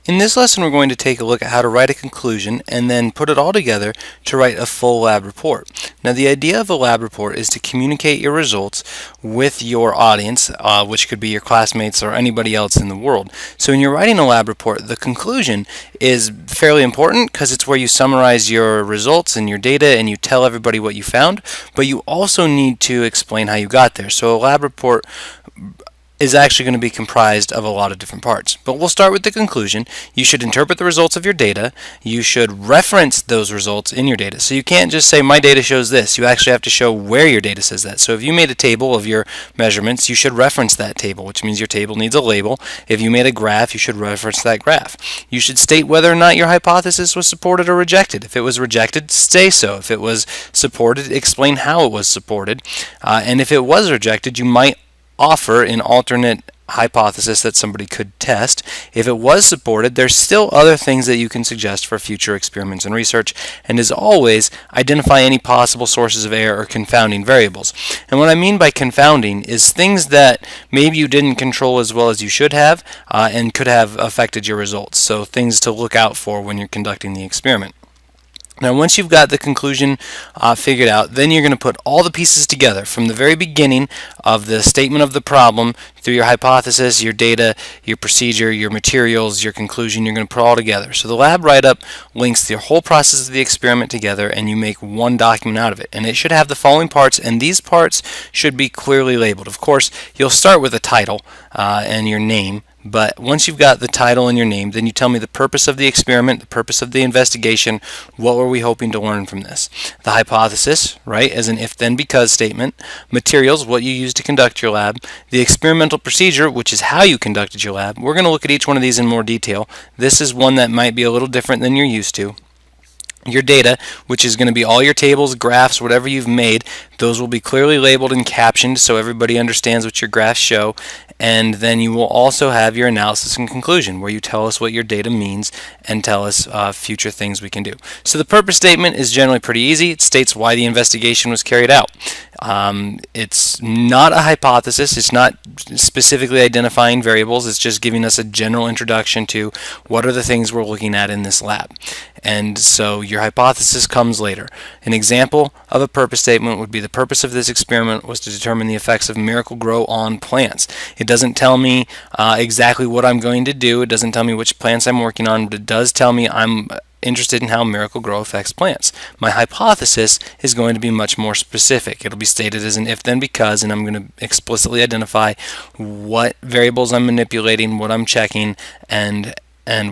In this lesson, we're going to take a look at how to write a conclusion and then put it all together to write a full lab report. Now, the idea of a lab report is to communicate your results with your audience, which could be your classmates or anybody else in the world. So when you're writing a lab report, the conclusion is fairly important because it's where you summarize your results and your data and you tell everybody what you found, but you also need to explain how you got there. So a lab report is actually going to be comprised of a lot of different parts. But we'll start with the conclusion. You should interpret the results of your data. You should reference those results in your data. So you can't just say, my data shows this. You actually have to show where your data says that. So if you made a table of your measurements, you should reference that table, which means your table needs a label. If you made a graph, you should reference that graph. You should state whether or not your hypothesis was supported or rejected. If it was rejected, say so. If it was supported, explain how it was supported. And if it was rejected, you might offer an alternate hypothesis that somebody could test. If it was supported, there's still other things that you can suggest for future experiments and research, and as always, identify any possible sources of error or confounding variables. And what I mean by confounding is things that maybe you didn't control as well as you should have and could have affected your results. So things to look out for when you're conducting the experiment. Now, once you've got the conclusion figured out, then you're going to put all the pieces together from the very beginning of the statement of the problem through your hypothesis, your data, your procedure, your materials, your conclusion. You're going to put it all together. So the lab write-up links the whole process of the experiment together, and you make one document out of it. And it should have the following parts, and these parts should be clearly labeled. Of course, you'll start with a title and your name. But once you've got the title and your name, then you tell me the purpose of the experiment, the purpose of the investigation, what were we hoping to learn from this? The hypothesis, right, as an if-then-because statement. Materials, what you used to conduct your lab. The experimental procedure, which is how you conducted your lab. We're going to look at each one of these in more detail. This is one that might be a little different than you're used to. Your data, which is going to be all your tables, graphs, whatever you've made, those will be clearly labeled and captioned so everybody understands what your graphs show. And then you will also have your analysis and conclusion, where you tell us what your data means and tell us future things we can do. So the purpose statement is generally pretty easy. It states why the investigation was carried out. It's not a hypothesis. It's not specifically identifying variables. It's just giving us a general introduction to what are the things we're looking at in this lab. And so your hypothesis comes later. An example of a purpose statement would be the purpose of this experiment was to determine the effects of Miracle-Gro on plants. It doesn't tell me exactly what I'm going to do. It doesn't tell me which plants I'm working on, but it does tell me I'm interested in how Miracle-Gro affects plants. My hypothesis is going to be much more specific. It'll be stated as an if-then-because, and I'm going to explicitly identify what variables I'm manipulating, what I'm checking, and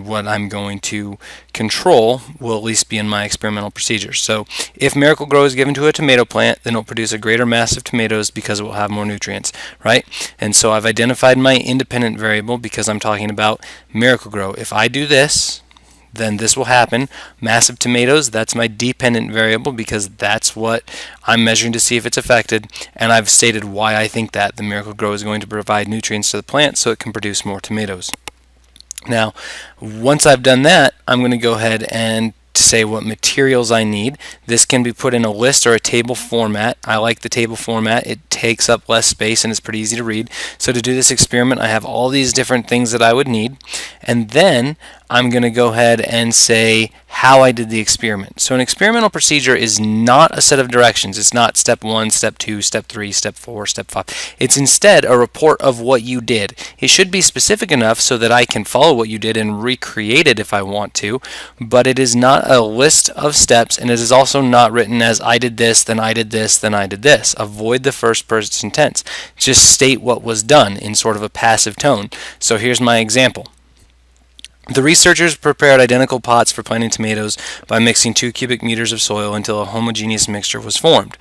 what I'm going to control will at least be in my experimental procedures. So if Miracle-Gro is given to a tomato plant, then it'll produce a greater mass of tomatoes because it will have more nutrients, right? And so I've identified my independent variable because I'm talking about Miracle-Gro. If I do this, then this will happen. Mass of tomatoes, that's my dependent variable because that's what I'm measuring to see if it's affected, and I've stated why I think that the Miracle-Gro is going to provide nutrients to the plant so it can produce more tomatoes. Now, once I've done that, I'm going to go ahead and say what materials I need. This can be put in a list or a table format. I like the table format. It takes up less space and it's pretty easy to read. So to do this experiment, I have all these different things that I would need. And then I'm going to go ahead and say how I did the experiment. So an experimental procedure is not a set of directions. It's not step 1, step 2, step 3, step 4, step 5. It's instead a report of what you did. It should be specific enough so that I can follow what you did and recreate it if I want to, but it is not a list of steps, and it is also not written as I did this, then I did this, then I did this. Avoid the first person tense. Just state what was done in sort of a passive tone. So here's my example. The researchers prepared identical pots for planting tomatoes by mixing 2 cubic meters of soil until a homogeneous mixture was formed.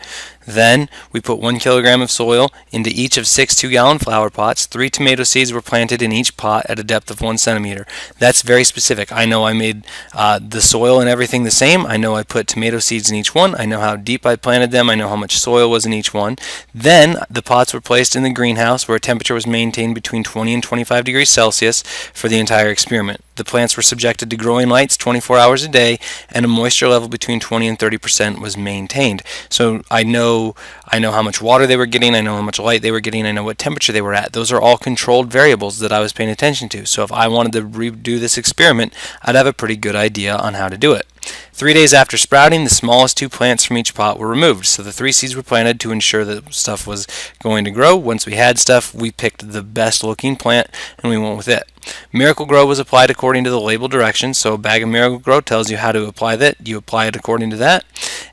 Then, we put 1 kilogram of soil into each of 6 2-gallon flower pots. 3 tomato seeds were planted in each pot at a depth of 1 centimeter. That's very specific. I know I made the soil and everything the same. I know I put tomato seeds in each one. I know how deep I planted them. I know how much soil was in each one. Then, the pots were placed in the greenhouse where a temperature was maintained between 20 and 25 degrees Celsius for the entire experiment. The plants were subjected to growing lights 24 hours a day, and a moisture level between 20 and 30% was maintained. So I know know how much water they were getting, I know how much light they were getting, I know what temperature they were at. Those are all controlled variables that I was paying attention to. So if I wanted to redo this experiment, I'd have a pretty good idea on how to do it. 3 days after sprouting, the smallest 2 plants from each pot were removed. So the 3 seeds were planted to ensure that stuff was going to grow. Once we had stuff, we picked the best looking plant and we went with it. Miracle-Gro was applied according to the label directions. So a bag of Miracle-Gro tells you how to apply that. You apply it according to that.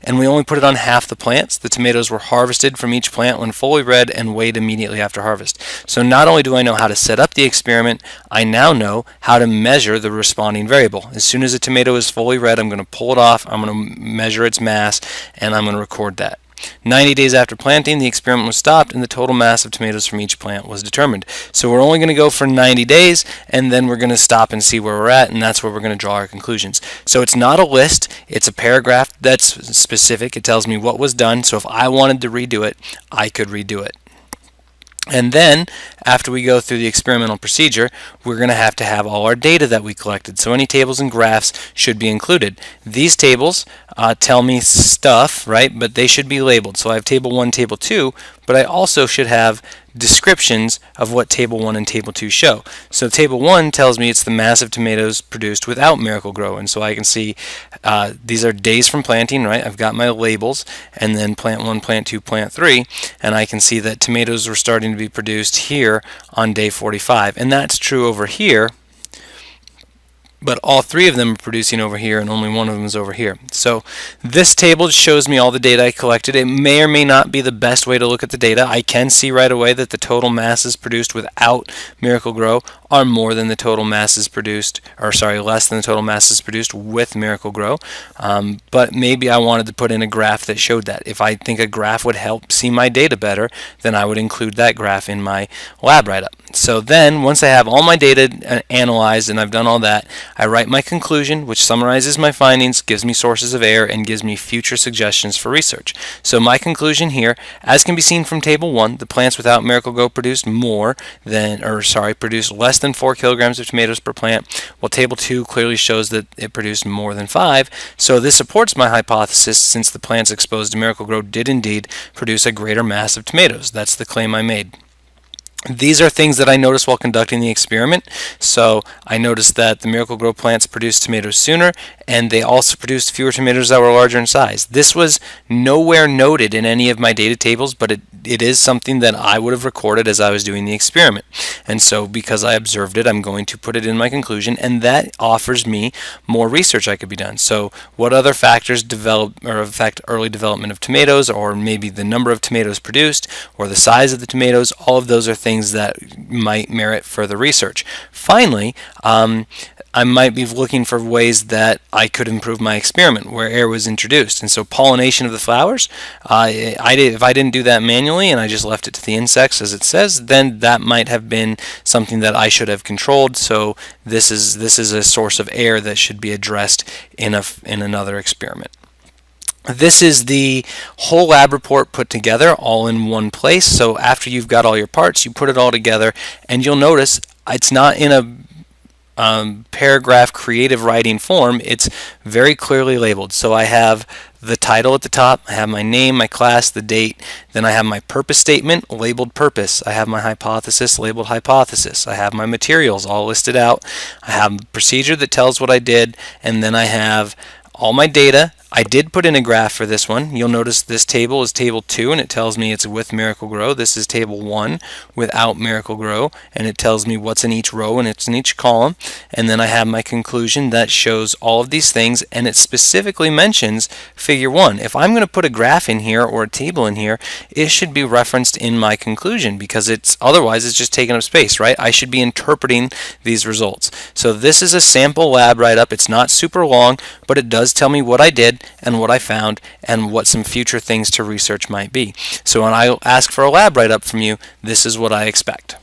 And we only put it on half the plants. The tomatoes were harvested from each plant when fully red and weighed immediately after harvest. So not only do I know how to set up the experiment, I now know how to measure the responding variable. As soon as a tomato is fully red, I'm going to pull it off, I'm going to measure its mass, and I'm going to record that. 90 days after planting, the experiment was stopped and the total mass of tomatoes from each plant was determined. So we're only going to go for 90 days and then we're going to stop and see where we're at, and that's where we're going to draw our conclusions. So it's not a list, it's a paragraph that's specific. It tells me what was done, so if I wanted to redo it, I could redo it. And then, after we go through the experimental procedure, we're going to have all our data that we collected. So any tables and graphs should be included. These tables tell me stuff, right? But they should be labeled. So I have table 1, table 2, but I also should have descriptions of what table 1 and table 2 show. So table 1 tells me it's the mass of tomatoes produced without Miracle-Gro, and so I can see these are days from planting, right? I've got my labels, and then plant 1, plant 2, plant 3, and I can see that tomatoes were starting to be produced here on day 45, and that's true over here. But all 3 of them are producing over here and only 1 of them is over here. So this table shows me all the data I collected. It may or may not be the best way to look at the data. I can see right away that the total masses produced without Miracle-Gro are more than the total masses produced, or sorry, less than the total masses produced with Miracle-Gro. But maybe I wanted to put in a graph that showed that. If I think a graph would help see my data better, then I would include that graph in my lab write-up. So then, once I have all my data analyzed and I've done all that, I write my conclusion, which summarizes my findings, gives me sources of error, and gives me future suggestions for research. So my conclusion here, as can be seen from table 1, the plants without Miracle-Gro produced produced less than 4 kilograms of tomatoes per plant, while table 2 clearly shows that it produced more than 5. So this supports my hypothesis, since the plants exposed to Miracle-Gro did indeed produce a greater mass of tomatoes. That's the claim I made. These are things that I noticed while conducting the experiment. So I noticed that the Miracle-Gro plants produced tomatoes sooner, and they also produced fewer tomatoes that were larger in size. This was nowhere noted in any of my data tables, but it is something that I would have recorded as I was doing the experiment. And so because I observed it, I'm going to put it in my conclusion, and that offers me more research I could be done. So what other factors affect early development of tomatoes, or maybe the number of tomatoes produced, or the size of the tomatoes? All of those are things that might merit further research. Finally, I might be looking for ways that I could improve my experiment where air was introduced. And so pollination of the flowers, if I didn't do that manually and I just left it to the insects as it says, then that might have been something that I should have controlled. So this is a source of air that should be addressed in another experiment. This is the whole lab report put together all in one place. So after you've got all your parts, you put it all together, and you'll notice it's not in a paragraph creative writing form. It's very clearly labeled. So I have the title at the top, I have my name, my class, the date, then I have my purpose statement labeled purpose, I have my hypothesis labeled hypothesis, I have my materials all listed out, I have a procedure that tells what I did, and then I have all my data. I did put in a graph for this one. You'll notice this table is table 2, and it tells me it's with Miracle-Gro. This is table 1 without Miracle-Gro, and it tells me what's in each row and it's in each column. And then I have my conclusion that shows all of these things, and it specifically mentions figure 1. If I'm going to put a graph in here or a table in here, it should be referenced in my conclusion, because otherwise it's just taking up space, right? I should be interpreting these results. So this is a sample lab write-up. It's not super long, but it does tell me what I did and what I found and what some future things to research might be. So when I ask for a lab write-up from you, this is what I expect.